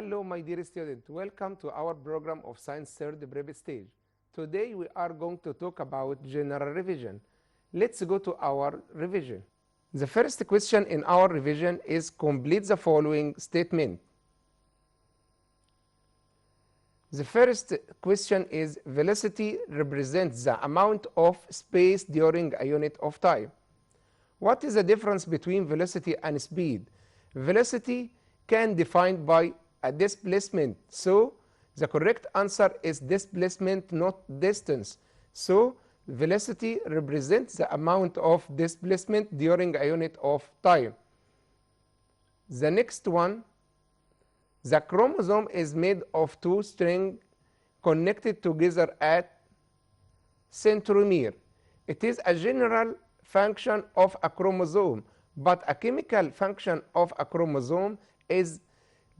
Hello, my dear student. Welcome to our program of Science Third Prep Stage. Today we are going to talk about general revision. Let's go to our revision. The first question in our revision is complete the following statement. The first question is velocity represents the amount of space during a unit of time. What is the difference between velocity and speed? Velocity can be defined by a displacement. So the correct answer is displacement, not distance. So velocity represents the amount of displacement during a unit of time. The next one, the chromosome is made of two strings connected together at centromere. It is a general function of a chromosome, but a chemical function of a chromosome is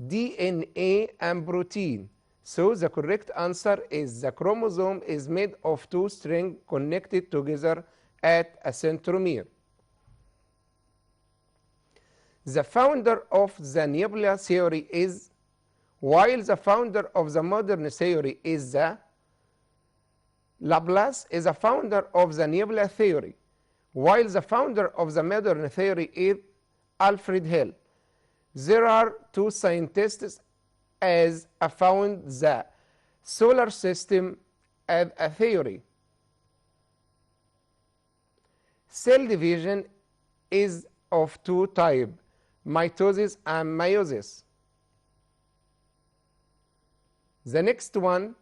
DNA and protein. So the correct answer is the chromosome is made of two strings connected together at a centromere. The founder of the nebula theory is, while the founder of the modern theory is the Laplace is a founder of the nebula theory, while the founder of the modern theory is Alfred Hill. There are two scientists as found the solar system as a theory. Cell division is of two types, mitosis and meiosis. The next one,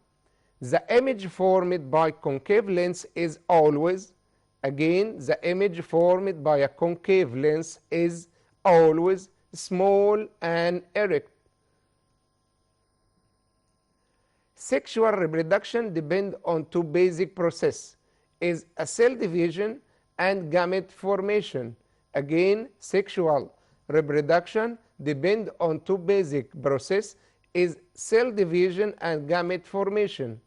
the image formed by concave lens is always, again, the image formed by a concave lens is always small and erect. Sexual reproduction depends on two basic processes, is a cell division and gamete formation. Again, sexual reproduction depends on two basic processes, is cell division and gamete formation.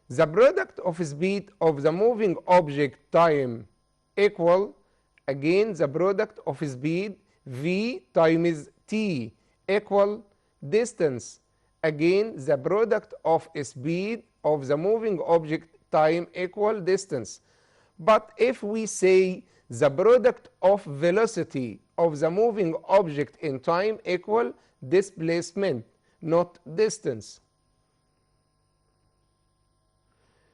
The product of speed of the moving object time equal, again, the product of speed v times t equal distance. Again, the product of speed of the moving object time equal distance. But if we say the product of velocity of the moving object in time equal displacement, not distance.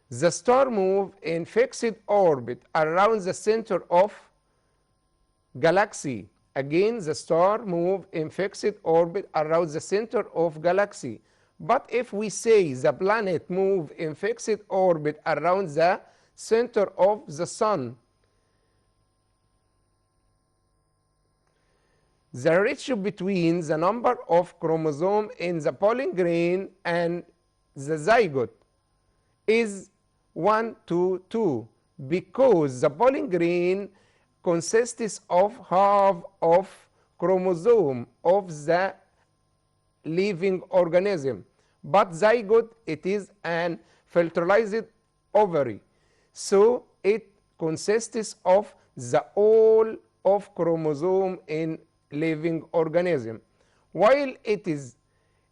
The star moves in fixed orbit around the center of galaxy. Again, the star moves in fixed orbit around the center of galaxy. But if we say the planet moves in fixed orbit around the center of the sun, the ratio between the number of chromosomes in the pollen grain and the zygote is 1:2, because the pollen grain consists of half of chromosome of the living organism, but zygote, it is an fertilized ovary, so it consists of the all of chromosome in living organism, while it is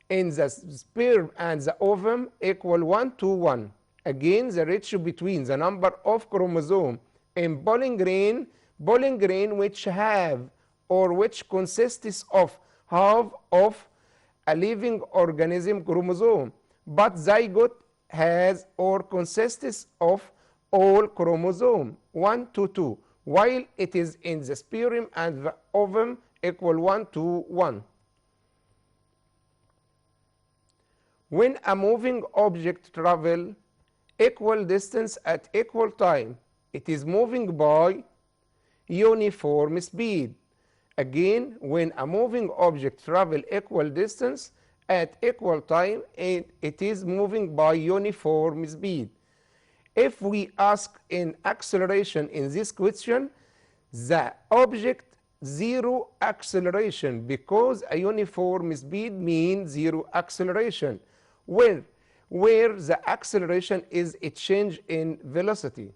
in the sperm and the ovum equal 1:1. Again, the ratio between the number of chromosome in pollen grain which have or which consists of half of a living organism chromosome, but zygote has or consists of all chromosome 1:2, while it is in the sperm and the ovum equal 1:1. When a moving object travels equal distance at equal time, it is moving by uniform speed. Again, when a moving object travels equal distance at equal time, it is moving by uniform speed. If we ask in acceleration in this question, the object zero acceleration, because a uniform speed means zero acceleration, where the acceleration is a change in velocity.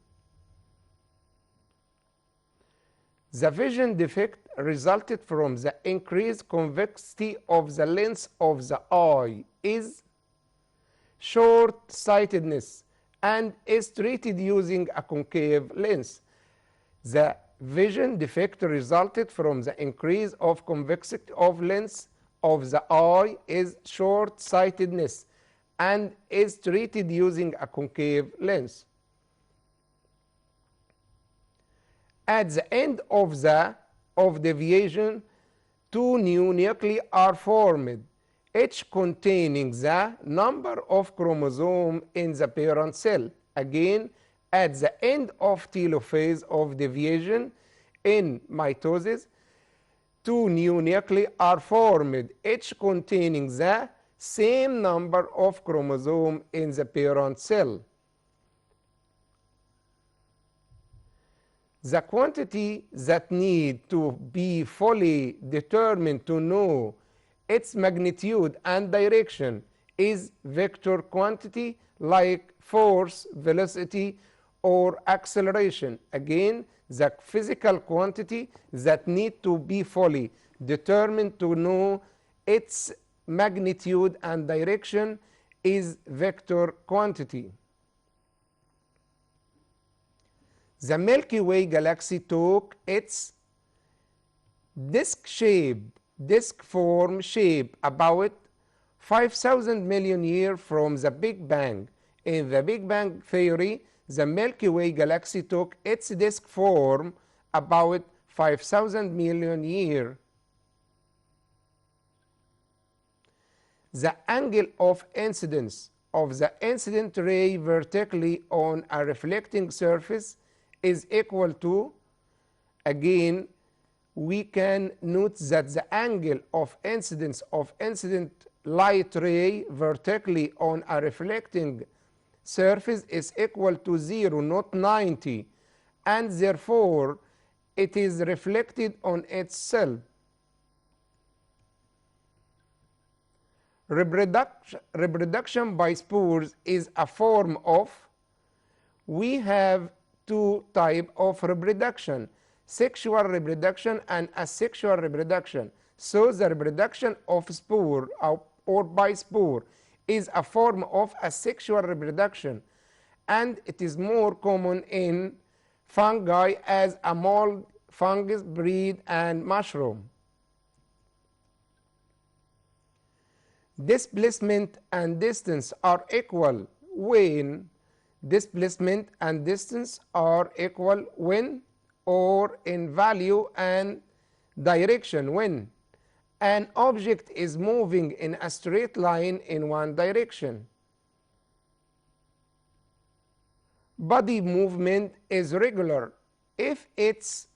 The vision defect resulted from the increased convexity of the lens of the eye is short-sightedness and is treated using a concave lens. The vision defect resulted from the increase of convexity of lens of the eye is short-sightedness and is treated using a concave lens. At the end of the deviation, two new nuclei are formed, each containing the number of chromosomes in the parent cell. Again, at the end of telophase of deviation in mitosis, two new nuclei are formed, each containing the same number of chromosomes in the parent cell. The quantity that need to be fully determined to know its magnitude and direction is vector quantity like force, velocity, or acceleration. Again, the physical quantity that need to be fully determined to know its magnitude and direction is vector quantity. The Milky Way galaxy took its disk form shape about 5,000 million years from the Big Bang. In the Big Bang theory, the Milky Way galaxy took its disk form about 5,000 million years. The angle of incidence of the incident ray vertically on a reflecting surface is equal to, again, we can note that the angle of incidence of incident light ray vertically on a reflecting surface is equal to 0, not 90, and therefore it is reflected on itself. Reproduction by spores is a form of, we have two types of reproduction, sexual reproduction and asexual reproduction. So the reproduction of spore or by spore is a form of asexual reproduction, and it is more common in fungi as a mold, fungus, breed, and mushroom. Displacement and distance are equal when displacement and distance are equal when, or in value and direction when an object is moving in a straight line in one direction. Body movement is regular if its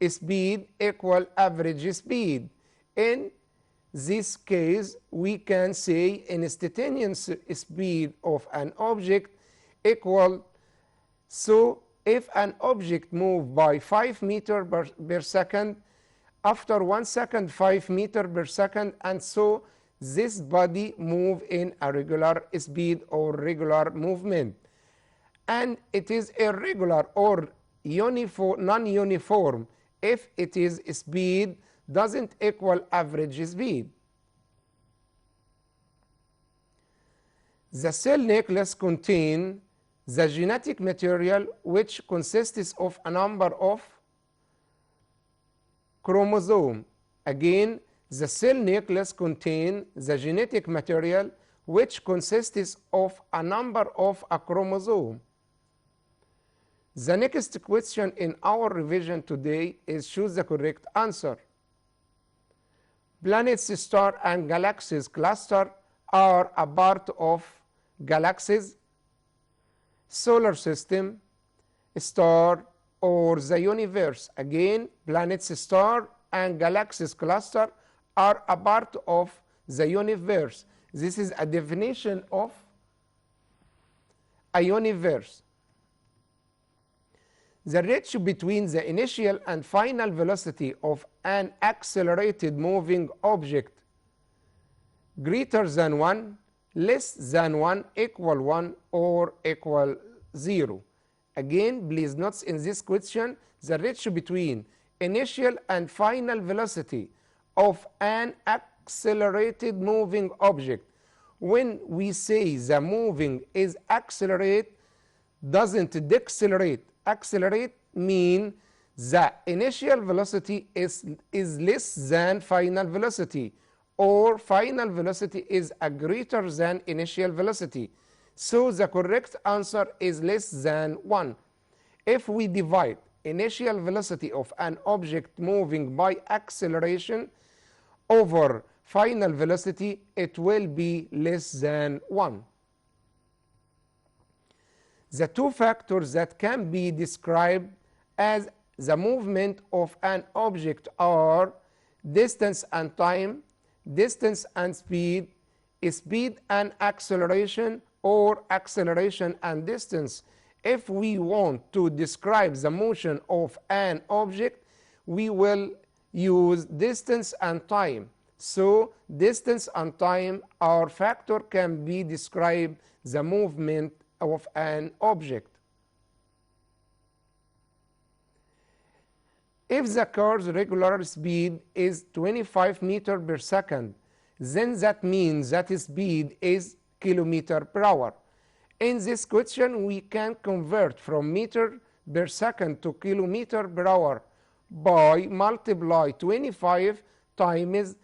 speed equal average speed. In this case, we can say instantaneous speed of an object equal, so if an object moves by 5 meters per second, after 1 second 5 meters per second, and so this body move in a regular speed or regular movement, and it is irregular or non-uniform if it is speed doesn't equal average speed. The cell nucleus contains the genetic material which consists of a number of chromosomes. Again, the cell nucleus contains the genetic material which consists of a number of chromosomes. The next question in our revision today is choose the correct answer. Planets, stars, and galaxies cluster are a part of galaxies, solar system, star, or the universe. Again, planets, star, and galaxies cluster are a part of the universe. This is a definition of a universe. The ratio between the initial and final velocity of an accelerated moving object greater than 1, less than 1, equal 1, or equal 0. Again, please note in this question the ratio between initial and final velocity of an accelerated moving object. When we say the moving is accelerate, doesn't decelerate. Accelerate mean the initial velocity is less than final velocity, or final velocity is a greater than initial velocity. So the correct answer is less than 1. If we divide initial velocity of an object moving by acceleration over final velocity, it will be less than 1. The two factors that can be described as the movement of an object are distance and time, distance and speed, speed and acceleration, or acceleration and distance. If we want to describe the motion of an object, we will use distance and time. So distance and time, our factor can be described the movement of an object. If the car's regular speed is 25 meters per second, then that means that speed is kilometer per hour. In this question, we can convert from meter per second to kilometer per hour by multiply 25 times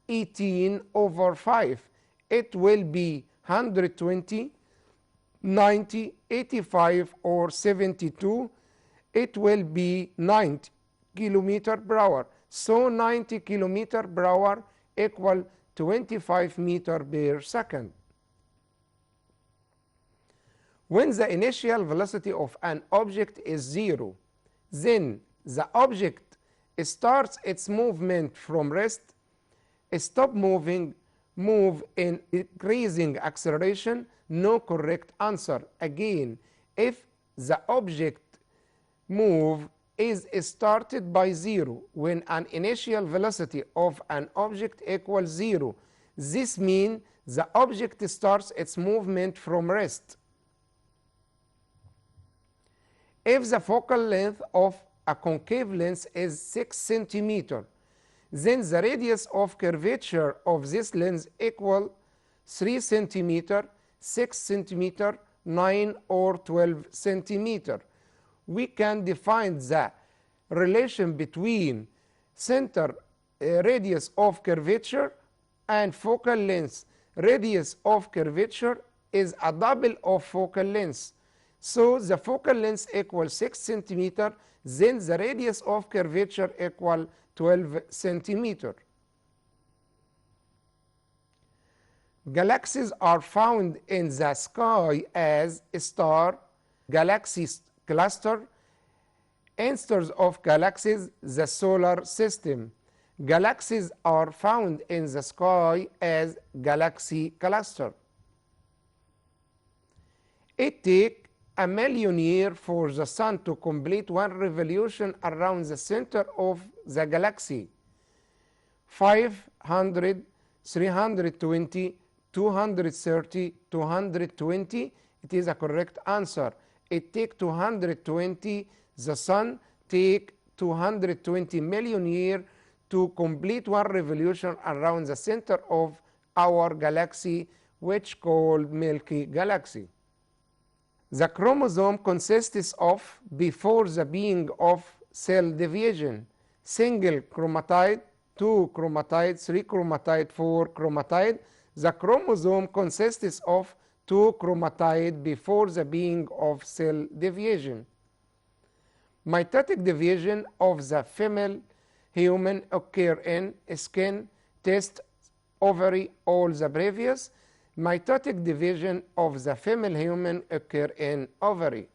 18 over 5. It will be 120, 90, 85, or 72. It will be 90 kilometer per hour. So 90 kilometer per hour equal 25 meter per second. When the initial velocity of an object is 0, then the object starts its movement from rest, stop moving, move in decreasing acceleration. No correct answer. Again, if the object move is started by 0 when an initial velocity of an object equals 0, this means the object starts its movement from rest. If the focal length of a concave lens is 6 centimeters, then the radius of curvature of this lens equal 3 centimeters, 6 centimeters, 9 or 12 centimeters. We can define the relation between center radius of curvature and focal length. Radius of curvature is a double of focal length. So the focal length equals 6 centimeters, then the radius of curvature equal 12 centimeters. Galaxies are found in the sky as star, galaxy cluster, insters of galaxies, the solar system. Galaxies are found in the sky as galaxy cluster. It takes 1,000,000 years for the sun to complete one revolution around the center of the galaxy. 500, 320, 230, 220. It is a correct answer. It takes 220. The sun takes 220 million years to complete one revolution around the center of our galaxy, which called Milky Galaxy. The chromosome consists of, before the beginning of cell division, single chromatide, 2 chromatide, 3 chromatide, 4 chromatide. The chromosome consists of 2 chromatide before the beginning of cell division. Mitotic division of the female human occur in skin, test, ovary, all the previous. Mitotic division of the female human occur in ovary.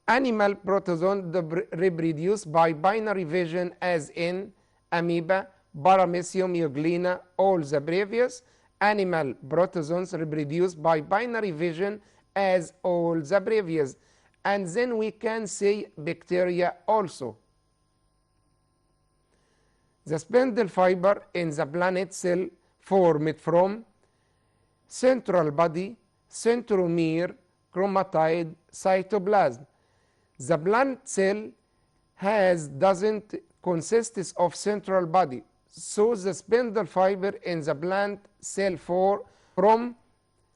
Animal protozoan reproduce by binary fission as in amoeba, paramecium, euglena, all the previous. Animal protozoans reproduce by binary fission as all the previous. And then we can say bacteria also. The spindle fiber in the plant cell formed from central body, centromere, chromatide, cytoplasm. The plant cell doesn't consist of central body. So the spindle fiber in the plant cell from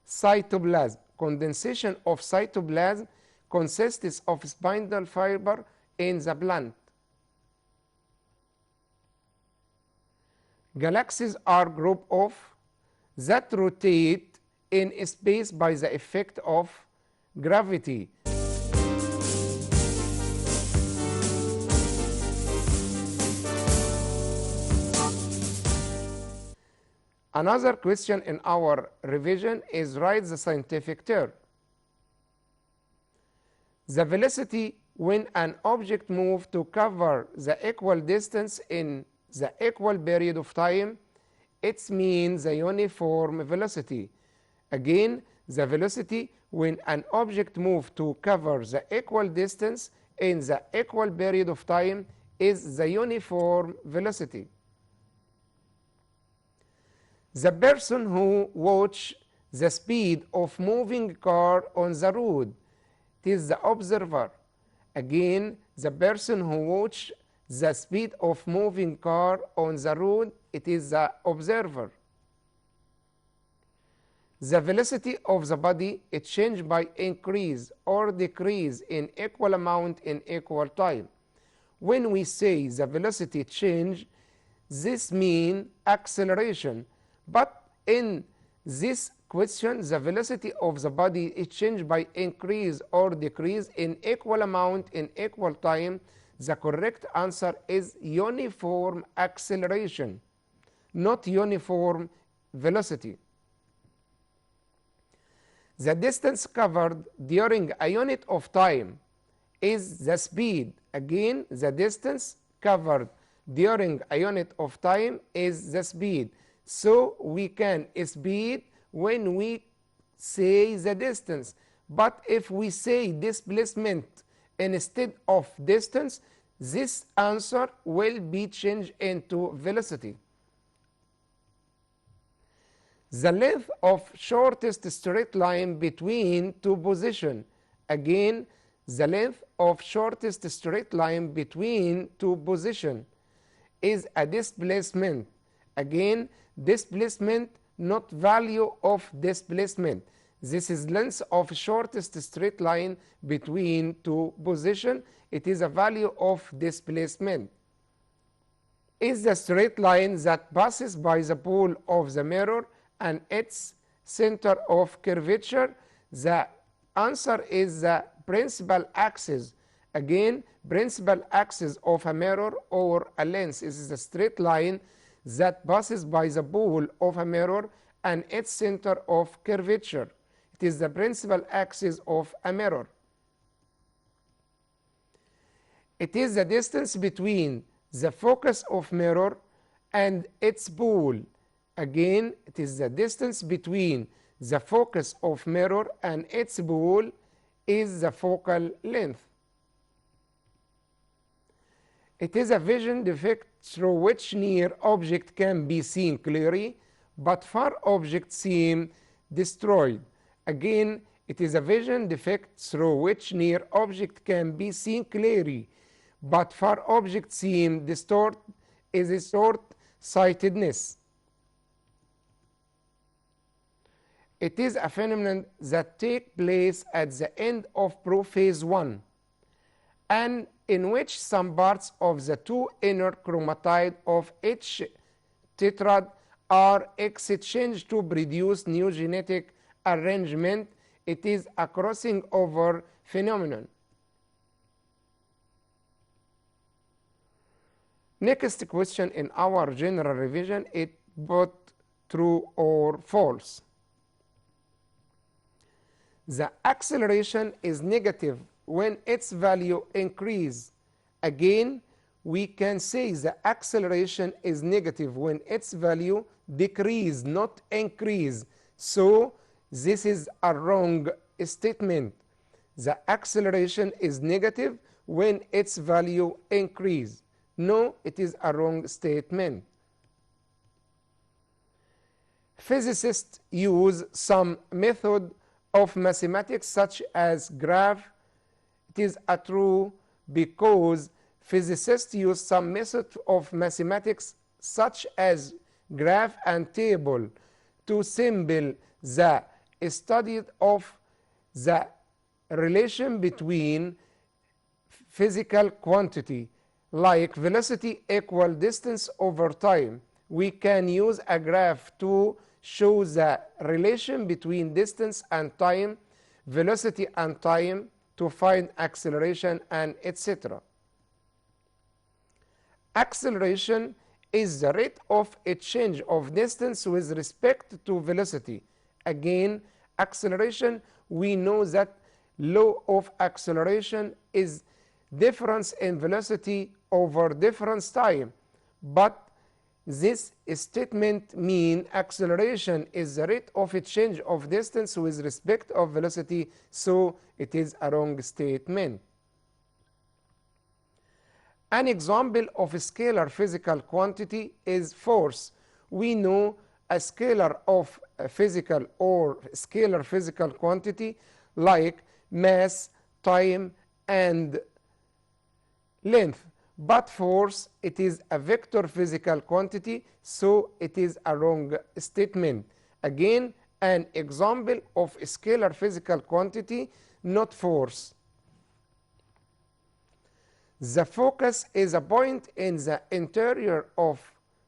cytoplasm. Condensation of cytoplasm consists of spindle fiber in the plant. Galaxies are group of that rotate in space by the effect of gravity. Another question in our revision is write the scientific term. The velocity when an object moves to cover the equal distance in the equal period of time, it means the uniform velocity. Again, the velocity when an object moves to cover the equal distance in the equal period of time is the uniform velocity. The person who watches the speed of moving car on the road, it is the observer. Again, the person who watches the speed of moving car on the road, it is the observer. The velocity of the body it changes by increase or decrease in equal amount in equal time. When we say the velocity change, this means acceleration. But in this question, the velocity of the body is changed by increase or decrease in equal amount in equal time. The correct answer is uniform acceleration, not uniform velocity. The distance covered during a unit of time is the speed. Again, the distance covered during a unit of time is the speed. So we can speed when we say the distance. But if we say displacement instead of distance, this answer will be changed into velocity. The length of shortest straight line between two positions. Again, the length of shortest straight line between two positions is a displacement. Again, displacement, not value of displacement. This is length of shortest straight line between two positions. It is a value of displacement. Is the straight line that passes by the pole of the mirror and its center of curvature? The answer is the principal axis. Again, principal axis of a mirror or a lens is the straight line that passes by the pole of a mirror and its center of curvature. It is the principal axis of a mirror. It is the distance between the focus of mirror and its pole. Again, it is the distance between the focus of mirror and its pole is the focal length. It is a vision defect through which near object can be seen clearly, but far objects seem destroyed. Again, it is a vision defect through which near object can be seen clearly, but far objects seem distorted, is a short-sightedness. It is a phenomenon that takes place at the end of prophase 1, and in which some parts of the two inner chromatids of each tetrad are exchanged to produce new genetic arrangement. It is a crossing over phenomenon. Next question in our general revision is both true or false. The acceleration is negative when its value increases. Again, we can say the acceleration is negative when its value decreases, not increase. So this is a wrong statement. The acceleration is negative when its value increases. No, it is a wrong statement. Physicists use some method of mathematics such as graph. It is a true because physicists use some method of mathematics such as graph and table to symbol the study of the relation between physical quantity like velocity equal distance over time. We can use a graph to show the relation between distance and time, velocity and time, to find acceleration, and etc. Acceleration is the rate of a change of distance with respect to velocity. Again, acceleration, we know that law of acceleration is difference in velocity over difference time, but this statement means acceleration is the rate of a change of distance with respect of velocity, so it is a wrong statement. An example of a scalar physical quantity is force. We know a scalar of a physical or scalar physical quantity like mass, time, and length. But force, it is a vector physical quantity, so it is a wrong statement. Again, an example of a scalar physical quantity, not force. The focus is a point in the interior of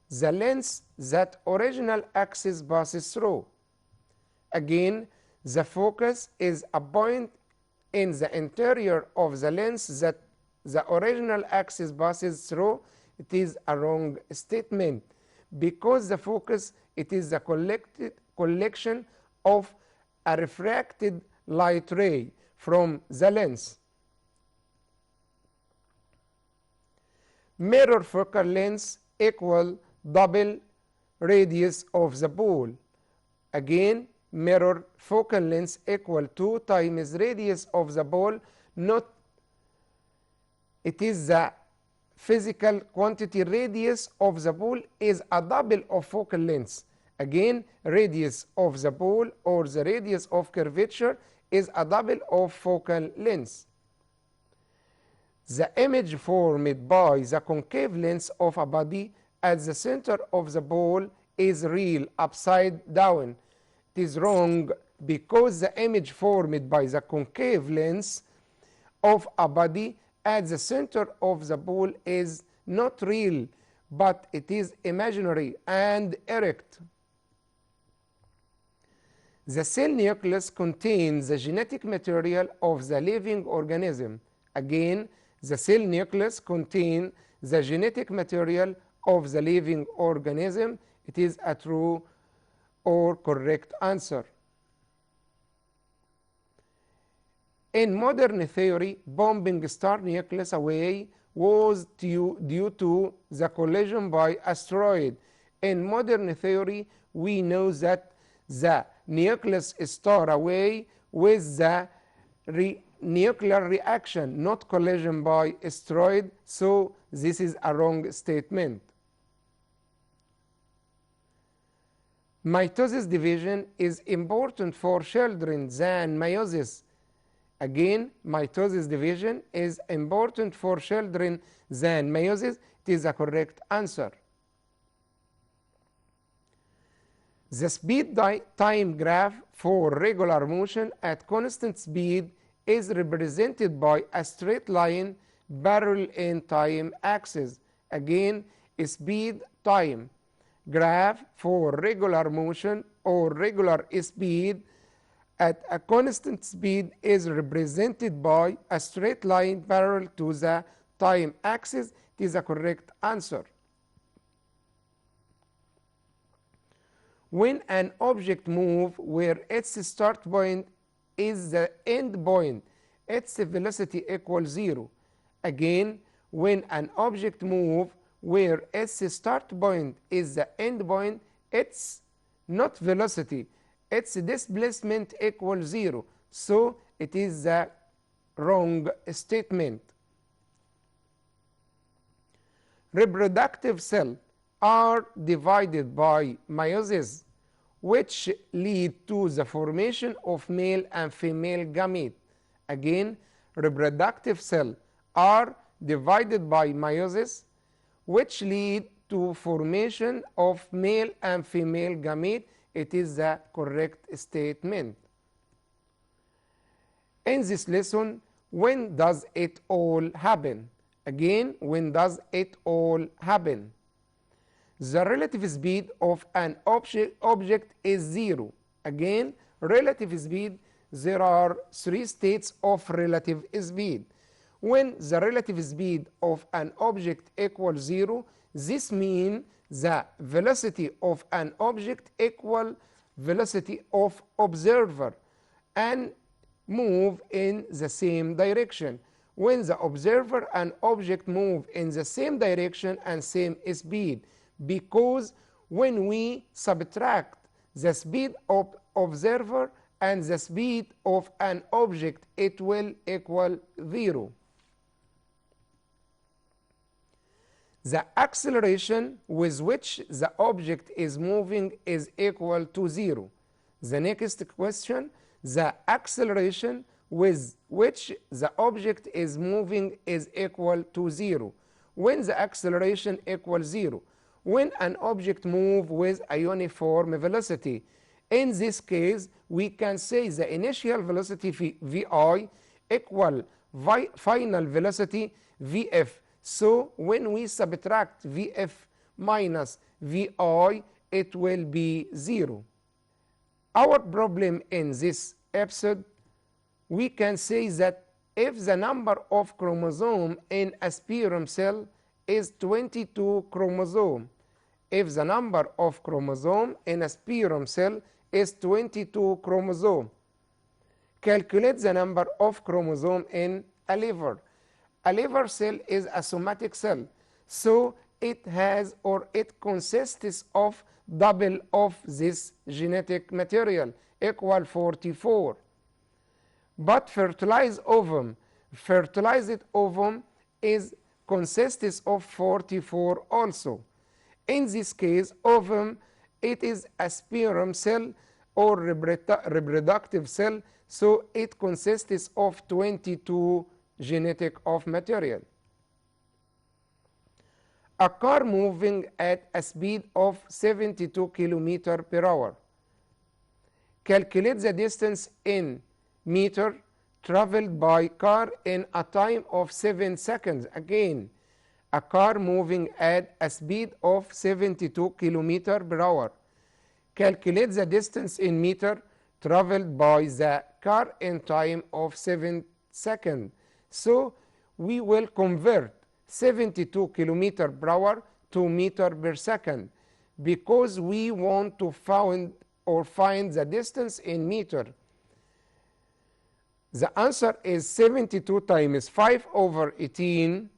the lens that original axis passes through. Again, the focus is a point in the interior of the lens that the original axis passes through. It is a wrong statement because the focus, it is the collection of a refracted light ray from the lens. Mirror focal length equal double radius of the ball. Again, mirror focal length equal 2 times radius of the ball, not it is the physical quantity. Radius of the ball is a double of focal length. Again, radius of the ball or the radius of curvature is a double of focal length. The image formed by the concave lens of a body at the center of the ball is real upside down. It is wrong because the image formed by the concave lens of a body at the center of the ball is not real, but it is imaginary and erect. The cell nucleus contains the genetic material of the living organism. Again, the cell nucleus contains the genetic material of the living organism. It is a true or correct answer. In modern theory, bombing star nucleus away was due to the collision by asteroid. In modern theory, we know that the nucleus star away with the nuclear reaction, not collision by asteroid, so this is a wrong statement. Mitosis division is important for children than meiosis. Again, mitosis division is important for children than meiosis. It is a correct answer. The speed time graph for regular motion at constant speed is represented by a straight line parallel in time axis. Again, speed time graph for regular motion or regular speed at a constant speed is represented by a straight line parallel to the time axis. It is a correct answer. When an object moves where its start point is the end point, its velocity equals 0. Again, when an object moves where its start point is the end point, its not velocity, its displacement equals 0. So it is the wrong statement. Reproductive cells are divided by meiosis, which lead to the formation of male and female gamete. Again, reproductive cells are divided by meiosis, which lead to formation of male and female gamete. It is the correct statement. In this lesson, when does it all happen? Again, when does it all happen? The relative speed of an object is 0. Again, relative speed, there are 3 states of relative speed. When the relative speed of an object equals 0, this means the velocity of an object equal velocity of observer and move in the same direction. When the observer and object move in the same direction and same speed, because when we subtract the speed of observer and the speed of an object, it will equal 0. The acceleration with which the object is moving is equal to 0. The next question, the acceleration with which the object is moving is equal to 0. When the acceleration equals 0? When an object moves with a uniform velocity. In this case, we can say the initial velocity vi equal final velocity vf. So when we subtract vf minus vi, it will be 0. Our problem in this episode, we can say that if the number of chromosomes in a sperm cell is 22 chromosomes, if the number of chromosomes in a sperm cell is 22 chromosomes, calculate the number of chromosomes in a liver. A liver cell is a somatic cell, so it has or it consists of double of this genetic material, equal 44. But fertilized ovum consists of 44 also. In this case, ovum, it is a sperm cell or reproductive cell, so it consists of 22 genetic of material. A car moving at a speed of 72 km per hour. Calculate the distance in meter traveled by car in a time of 7 seconds. Again, a car moving at a speed of 72 km per hour. Calculate the distance in meter traveled by the car in time of 7 seconds. So we will convert 72 km per hour to meter per second because we want to find the distance in meter. The answer is 72 times 5 over 18.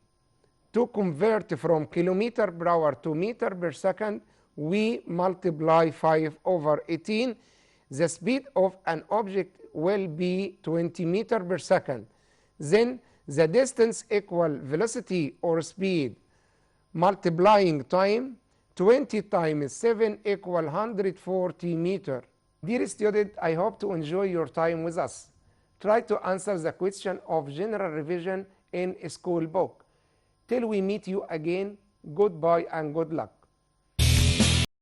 To convert from kilometer per hour to meter per second, we multiply 5 over 18. The speed of an object will be 20 meters per second. Then the distance equal velocity or speed multiplying time. 20 times 7 equal 140 meters. Dear student, I hope to enjoy your time with us. Try to answer the question of general revision in a school book. Till we meet you again, goodbye and good luck.